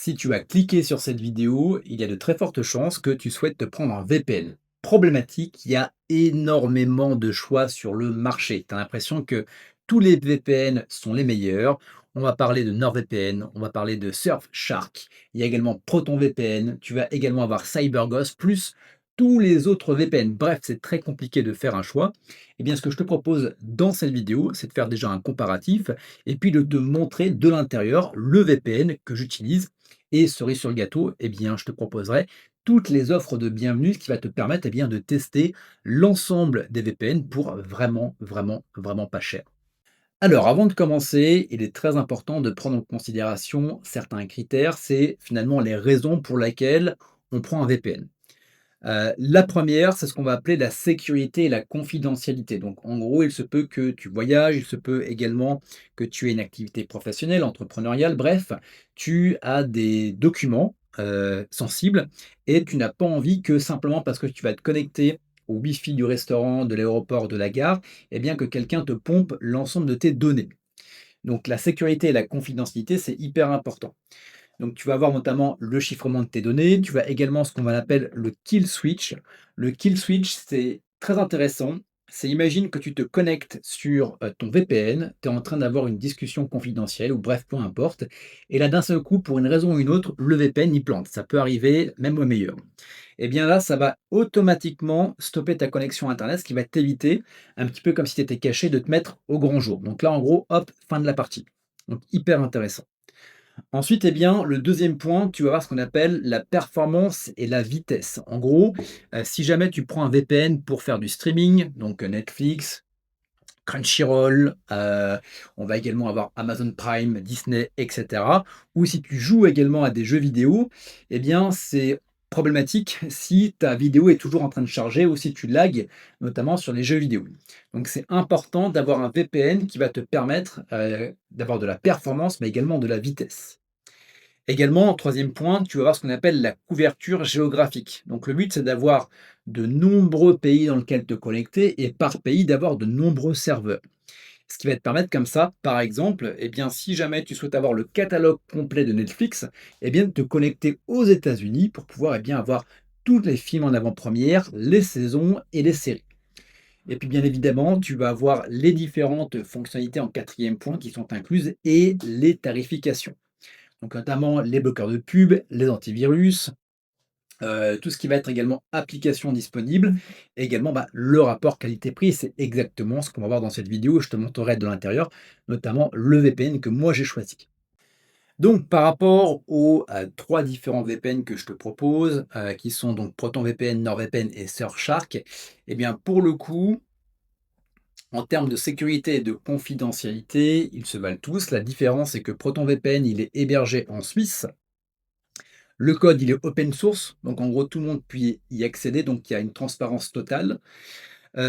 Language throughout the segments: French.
Si tu as cliqué sur cette vidéo, il y a de très fortes chances que tu souhaites te prendre un VPN. Problématique, il y a énormément de choix sur le marché. Tu as l'impression que tous les VPN sont les meilleurs. On va parler de NordVPN, on va parler de Surfshark, il y a également ProtonVPN, tu vas également avoir CyberGhost, plus tous les autres VPN. Bref, c'est très compliqué de faire un choix. Eh bien, ce que je te propose dans cette vidéo, c'est de faire déjà un comparatif et puis de te montrer de l'intérieur le VPN que j'utilise. Et cerise sur le gâteau, eh bien, je te proposerai toutes les offres de bienvenue, ce qui va te permettre de tester l'ensemble des VPN pour vraiment, vraiment, vraiment pas cher. Alors, avant de commencer, il est très important de prendre en considération certains critères. C'est finalement les raisons pour lesquelles on prend un VPN. La première, c'est ce qu'on va appeler la sécurité et la confidentialité. Donc, en gros, il se peut que tu voyages, il se peut également que tu aies une activité professionnelle, entrepreneuriale, bref, tu as des documents sensibles et tu n'as pas envie que simplement parce que tu vas te connecter au Wi-Fi du restaurant, de l'aéroport, de la gare, eh bien que quelqu'un te pompe l'ensemble de tes données. Donc, la sécurité et la confidentialité, c'est hyper important. Donc, tu vas avoir notamment le chiffrement de tes données. Tu vas également ce qu'on va appeler le kill switch. Le kill switch, c'est très intéressant. C'est imagine que tu te connectes sur ton VPN, tu es en train d'avoir une discussion confidentielle ou bref, peu importe. Et là, d'un seul coup, pour une raison ou une autre, le VPN il plante. Ça peut arriver même au meilleur. Et bien là, ça va automatiquement stopper ta connexion Internet, ce qui va t'éviter, un petit peu comme si tu étais caché, de te mettre au grand jour. Donc là, en gros, hop, fin de la partie. Donc hyper intéressant. Ensuite, le deuxième point, tu vas voir ce qu'on appelle la performance et la vitesse. En gros, si jamais tu prends un VPN pour faire du streaming, donc Netflix, Crunchyroll, on va également avoir Amazon Prime, Disney, et cetera. Ou si tu joues également à des jeux vidéo, eh bien, c'est problématique si ta vidéo est toujours en train de charger ou si tu lags, notamment sur les jeux vidéo. Donc, c'est important d'avoir un VPN qui va te permettre, d'avoir de la performance, mais également de la vitesse. Également, troisième point, tu vas avoir ce qu'on appelle la couverture géographique. Donc le but, c'est d'avoir de nombreux pays dans lesquels te connecter et par pays d'avoir de nombreux serveurs. Ce qui va te permettre comme ça, par exemple, si jamais tu souhaites avoir le catalogue complet de Netflix, de te connecter aux États-Unis pour pouvoir avoir tous les films en avant-première, les saisons et les séries. Et puis bien évidemment, tu vas avoir les différentes fonctionnalités en quatrième point qui sont incluses et les tarifications. Donc notamment les bloqueurs de pub, les antivirus, tout ce qui va être également applications disponibles et également, le rapport qualité-prix. C'est exactement ce qu'on va voir dans cette vidéo. Je te montrerai de l'intérieur, notamment le VPN que moi j'ai choisi. Donc par rapport aux, 3 différents VPN que je te propose, qui sont donc ProtonVPN, NordVPN et Surfshark, pour le coup, en termes de sécurité et de confidentialité, ils se valent tous. La différence, c'est que ProtonVPN, il est hébergé en Suisse. Le code, il est open source, donc en gros, tout le monde peut y accéder, donc il y a une transparence totale.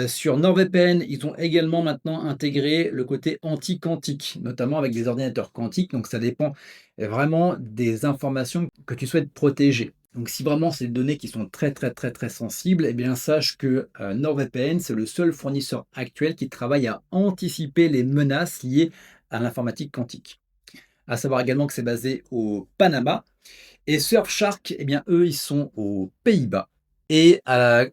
Sur NordVPN, ils ont également maintenant intégré le côté anti-quantique, notamment avec des ordinateurs quantiques, donc ça dépend vraiment des informations que tu souhaites protéger. Donc si vraiment c'est des données qui sont très, très, très, très sensibles, sache que, NordVPN, c'est le seul fournisseur actuel qui travaille à anticiper les menaces liées à l'informatique quantique. À savoir également que c'est basé au Panama et Surfshark, eux, ils sont aux Pays-Bas. Et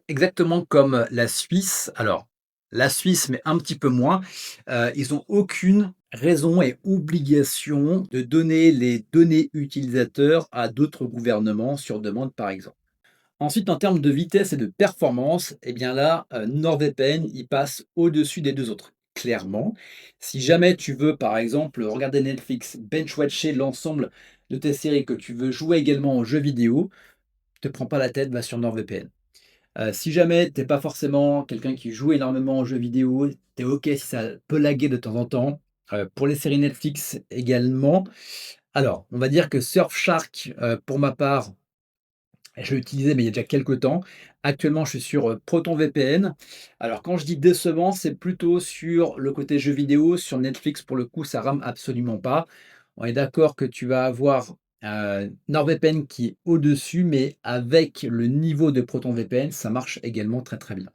exactement comme la Suisse, alors la Suisse, mais un petit peu moins, ils n'ont aucune raison et obligation de donner les données utilisateurs à d'autres gouvernements sur demande, par exemple. Ensuite, en termes de vitesse et de performance, là, NordVPN, il passe au-dessus des 2 autres. Clairement, si jamais tu veux, par exemple, regarder Netflix, bench-watcher l'ensemble de tes séries, que tu veux jouer également aux jeux vidéo, te prends pas la tête, va sur NordVPN. Si jamais tu es pas forcément quelqu'un qui joue énormément aux jeux vidéo, tu es OK si ça peut laguer de temps en temps, pour les séries Netflix également. Alors, on va dire que Surfshark, pour ma part, je l'ai utilisé, mais il y a déjà quelques temps. Actuellement, je suis sur, ProtonVPN. Alors quand je dis décevant, c'est plutôt sur le côté jeux vidéo. Sur Netflix, pour le coup, ça rame absolument pas. On est d'accord que tu vas avoir, NordVPN qui est au-dessus, mais avec le niveau de ProtonVPN, ça marche également très, très bien.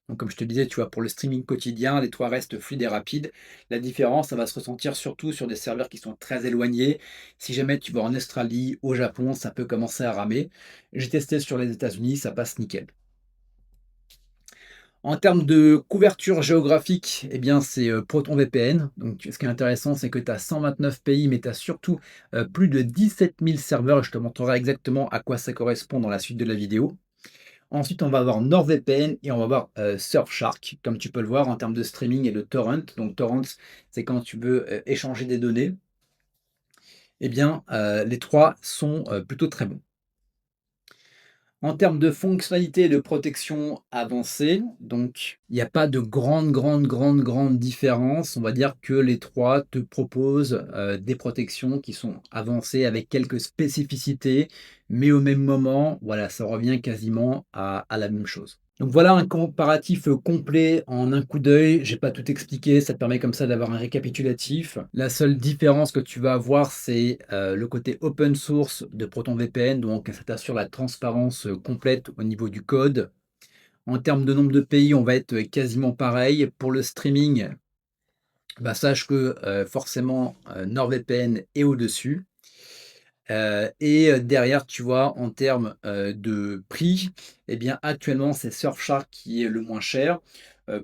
Donc comme je te disais, tu vois, pour le streaming quotidien, les 3 restent fluides et rapides. La différence, ça va se ressentir surtout sur des serveurs qui sont très éloignés. Si jamais tu vas en Australie, au Japon, ça peut commencer à ramer. J'ai testé sur les États-Unis, ça passe nickel. En termes de couverture géographique, eh bien, c'est, ProtonVPN. Donc ce qui est intéressant, c'est que tu as 129 pays, mais tu as surtout, plus de 17 000 serveurs et je te montrerai exactement à quoi ça correspond dans la suite de la vidéo. Ensuite, on va avoir NordVPN et on va avoir, Surfshark, comme tu peux le voir en termes de streaming et de torrent. Donc torrent, c'est quand tu veux, échanger des données. Eh bien, les 3 sont, plutôt très bons. En termes de fonctionnalités et de protection avancée, donc il n'y a pas de grande différence. On va dire que les 3 te proposent, des protections qui sont avancées avec quelques spécificités, mais au même moment, voilà, ça revient quasiment à la même chose. Donc voilà un comparatif complet en un coup d'œil. J'ai pas tout expliqué, ça te permet comme ça d'avoir un récapitulatif. La seule différence que tu vas avoir, c'est le côté open source de ProtonVPN, donc ça t'assure la transparence complète au niveau du code. En termes de nombre de pays, on va être quasiment pareil. Pour le streaming, bah, sache que forcément NordVPN est au-dessus. Derrière, tu vois, en termes, de prix, eh bien, actuellement, c'est Surfshark qui est le moins cher.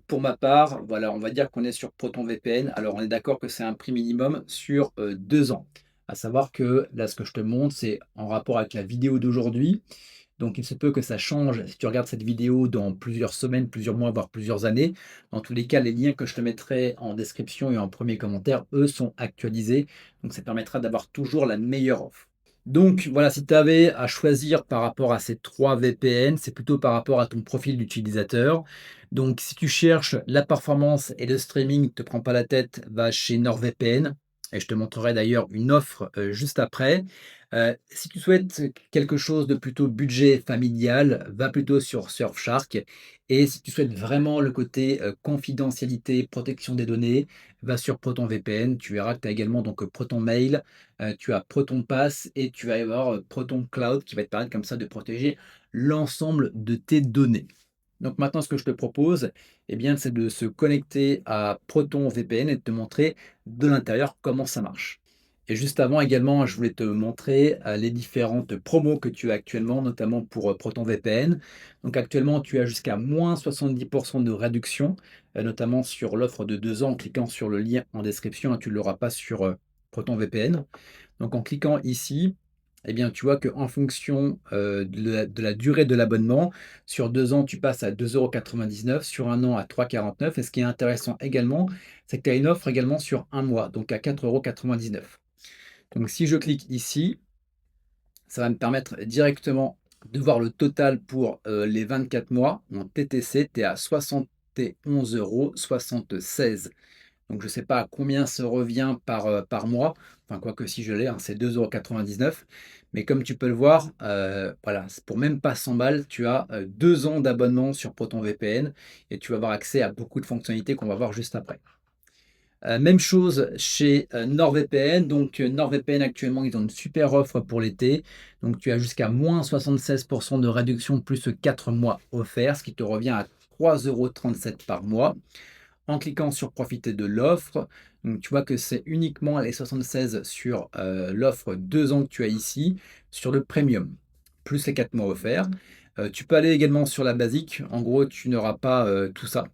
Pour ma part, voilà, on va dire qu'on est sur ProtonVPN. Alors, on est d'accord que c'est un prix minimum sur, 2 ans. À savoir que là, ce que je te montre, c'est en rapport avec la vidéo d'aujourd'hui. Donc, il se peut que ça change si tu regardes cette vidéo dans plusieurs semaines, plusieurs mois, voire plusieurs années. Dans tous les cas, les liens que je te mettrai en description et en premier commentaire, eux, sont actualisés. Donc, ça permettra d'avoir toujours la meilleure offre. Donc voilà, si tu avais à choisir par rapport à ces 3 VPN, c'est plutôt par rapport à ton profil d'utilisateur. Donc si tu cherches la performance et le streaming, ne te prends pas la tête, va chez NordVPN et je te montrerai d'ailleurs une offre, juste après. Si tu souhaites quelque chose de plutôt budget familial, va plutôt sur Surfshark et si tu souhaites vraiment le côté, confidentialité, protection des données, va sur ProtonVPN. Tu verras que tu as également donc, ProtonMail, tu as Proton Pass et tu vas y avoir, Proton Cloud qui va te permettre comme ça de protéger l'ensemble de tes données. Donc maintenant, ce que je te propose, eh bien, c'est de se connecter à Proton VPN et de te montrer de l'intérieur comment ça marche. Et juste avant également, je voulais te montrer les différentes promos que tu as actuellement, notamment pour Proton VPN. Donc actuellement, tu as jusqu'à moins 70% de réduction, notamment sur l'offre de 2 ans en cliquant sur le lien en description, hein, tu ne l'auras pas sur Proton VPN. Donc en cliquant ici, eh bien, tu vois qu'en fonction, de la durée de l'abonnement, sur 2 ans, tu passes à 2,99 €, sur un an à 3,49 € et ce qui est intéressant également, c'est que tu as une offre également sur un mois, donc à 4,99 €. Donc si je clique ici, ça va me permettre directement de voir le total pour, les 24 mois. En TTC, tu es à 71,76 €. Donc je ne sais pas à combien ça revient par mois, enfin quoique si je l'ai, hein, c'est 2,99 €. Mais comme tu peux le voir, voilà, c'est pour même pas 100 balles, tu as, 2 ans d'abonnement sur ProtonVPN et tu vas avoir accès à beaucoup de fonctionnalités qu'on va voir juste après. Même chose chez, NordVPN. Donc, NordVPN actuellement, ils ont une super offre pour l'été. Donc tu as jusqu'à moins 76% de réduction plus 4 mois offerts, ce qui te revient à 3,37 € par mois. En cliquant sur profiter de l'offre, donc tu vois que c'est uniquement les 76 sur l'offre 2 ans que tu as ici, sur le premium, plus les 4 mois offerts. Tu peux aller également sur la basique, en gros tu n'auras pas tout ça.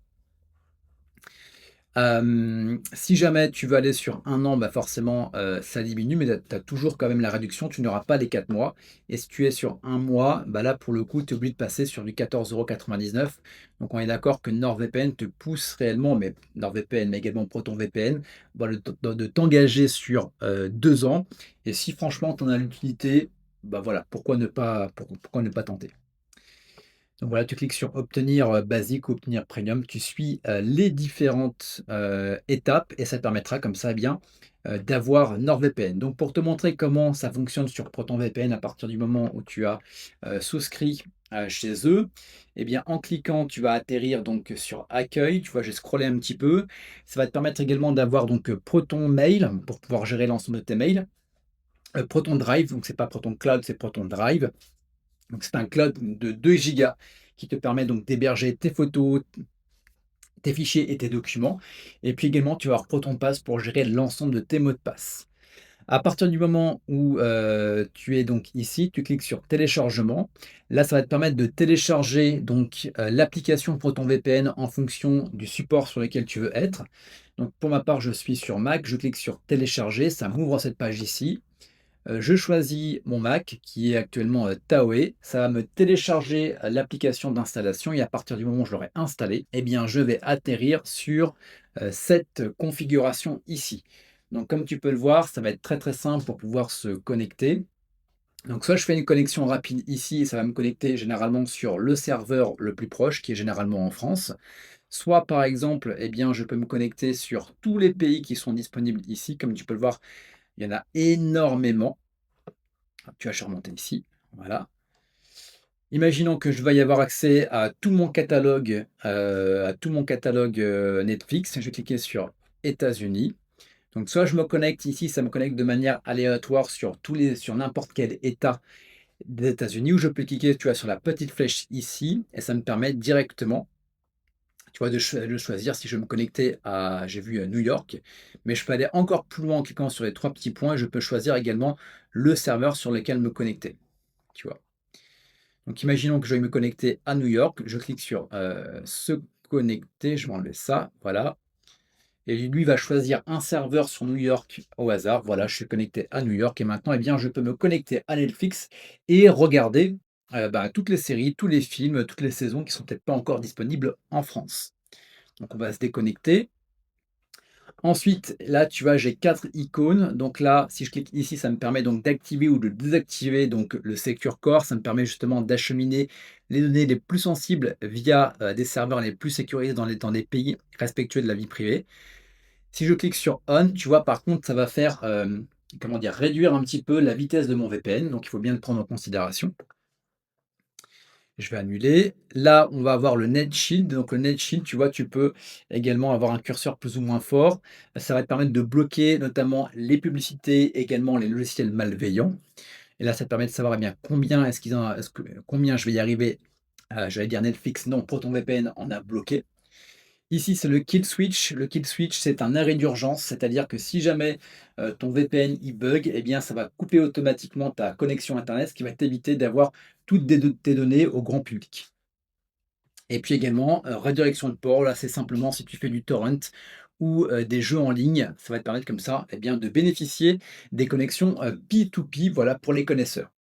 Si jamais tu veux aller sur un an, bah forcément, ça diminue, mais tu as toujours quand même la réduction, tu n'auras pas les 4 mois et si tu es sur un mois, bah là, pour le coup, tu es obligé de passer sur du 14,99 €. Donc on est d'accord que NordVPN te pousse réellement, mais NordVPN, mais également ProtonVPN, bah, de t'engager sur, 2 ans et si franchement tu en as l'utilité, bah voilà, pourquoi ne pas tenter? Donc voilà, tu cliques sur obtenir, basique ou obtenir premium. Tu suis, les différentes, étapes et ça te permettra comme ça, eh bien, d'avoir NordVPN. Donc pour te montrer comment ça fonctionne sur ProtonVPN à partir du moment où tu as, souscrit, chez eux, eh bien, en cliquant, tu vas atterrir donc sur accueil. Tu vois, j'ai scrollé un petit peu. Ça va te permettre également d'avoir donc, Proton Mail pour pouvoir gérer l'ensemble de tes mails. Proton Drive, donc c'est pas Proton Cloud, c'est Proton Drive. Donc c'est un cloud de 2 gigas qui te permet donc d'héberger tes photos, tes fichiers et tes documents. Et puis également, tu vas avoir ProtonPass pour gérer l'ensemble de tes mots de passe. À partir du moment où, tu es donc ici, tu cliques sur téléchargement. Là, ça va te permettre de télécharger donc, l'application ProtonVPN en fonction du support sur lequel tu veux être. Donc pour ma part, je suis sur Mac, je clique sur télécharger, ça m'ouvre cette page ici. Je choisis mon Mac qui est actuellement, Taoe. Ça va me télécharger, l'application d'installation et à partir du moment où je l'aurai installée, eh bien, je vais atterrir sur, cette configuration ici. Donc comme tu peux le voir, ça va être très, très simple pour pouvoir se connecter. Donc soit je fais une connexion rapide ici et ça va me connecter généralement sur le serveur le plus proche qui est généralement en France. Soit par exemple, eh bien, je peux me connecter sur tous les pays qui sont disponibles ici. Comme tu peux le voir, il y en a énormément. Tu vas surmonter ici, voilà. Imaginons que je veuille avoir accès à tout mon catalogue, Netflix. Je vais cliquer sur États-Unis. Donc soit je me connecte ici, ça me connecte de manière aléatoire sur n'importe quel État des États-Unis, ou je peux cliquer, tu vois, sur la petite flèche ici et ça me permet directement, tu vois, de choisir si je veux me connecter à j'ai vu, New York, mais je peux aller encore plus loin en cliquant sur les 3 petits points et je peux choisir également le serveur sur lequel me connecter, tu vois? Donc imaginons que je veuille me connecter à New York, je clique sur, «Se connecter», je vais enlever ça, voilà, et lui va choisir un serveur sur New York au hasard. Voilà, je suis connecté à New York et maintenant, eh bien, je peux me connecter à Netflix et regarder, toutes les séries, tous les films, toutes les saisons qui sont peut-être pas encore disponibles en France. Donc on va se déconnecter. Ensuite, là, tu vois, j'ai 4 icônes. Donc là, si je clique ici, ça me permet donc d'activer ou de désactiver donc le Secure Core. Ça me permet justement d'acheminer les données les plus sensibles via, des serveurs les plus sécurisés dans des pays respectueux de la vie privée. Si je clique sur On, tu vois, par contre, ça va faire, comment dire? Réduire un petit peu la vitesse de mon VPN, donc il faut bien le prendre en considération. Je vais annuler. Là, on va avoir le Net Shield. Donc le Net Shield, tu vois, tu peux également avoir un curseur plus ou moins fort. Ça va te permettre de bloquer notamment les publicités, également les logiciels malveillants. Et là, ça te permet de savoir, eh bien, combien je vais y arriver, j'allais dire Netflix, non, ProtonVPN en a bloqué. Ici, c'est le kill switch. Le kill switch, c'est un arrêt d'urgence, c'est-à-dire que si jamais, ton VPN il bug, eh bien, ça va couper automatiquement ta connexion internet, ce qui va t'éviter d'avoir toutes tes données au grand public. Et puis également, redirection de port, là, c'est simplement si tu fais du torrent ou, des jeux en ligne, ça va te permettre comme ça, eh bien, de bénéficier des connexions, P2P, voilà, pour les connaisseurs.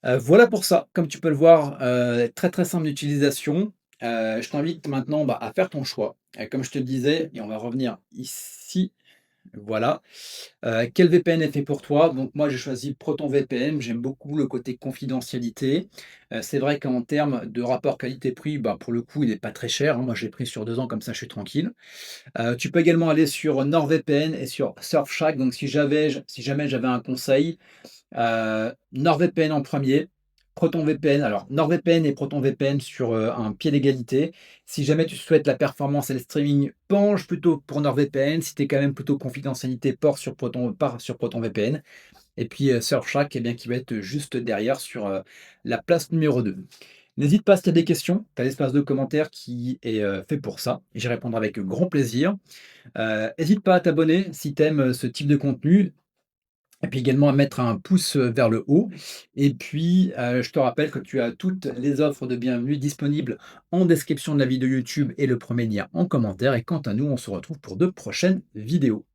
Voilà pour ça. Comme tu peux le voir, très, très simple d'utilisation. Je t'invite maintenant, à faire ton choix. Comme je te le disais et on va revenir ici, voilà. Quel VPN est fait pour toi? Donc moi, j'ai choisi ProtonVPN. J'aime beaucoup le côté confidentialité. C'est vrai qu'en termes de rapport qualité-prix, pour le coup, il est pas très cher, hein. Moi, je l'ai pris sur 2 ans, comme ça, je suis tranquille. Tu peux également aller sur NordVPN et sur Surfshark. Donc si jamais j'avais un conseil, NordVPN en premier, ProtonVPN. Alors NordVPN et ProtonVPN sur, un pied d'égalité. Si jamais tu souhaites la performance et le streaming, penche plutôt pour NordVPN. Si tu es quand même plutôt confidentialité, pars sur ProtonVPN. Et puis, Surfshark, eh bien, qui va être juste derrière sur, la place numéro 2. N'hésite pas si tu as des questions, tu as l'espace de commentaires qui est, fait pour ça et j'y répondrai avec grand plaisir. Hésite pas à t'abonner si tu aimes, ce type de contenu. Et puis également à mettre un pouce vers le haut. Et puis, je te rappelle que tu as toutes les offres de bienvenue disponibles en description de la vidéo YouTube et le premier lien en commentaire. Et quant à nous, on se retrouve pour de prochaines vidéos.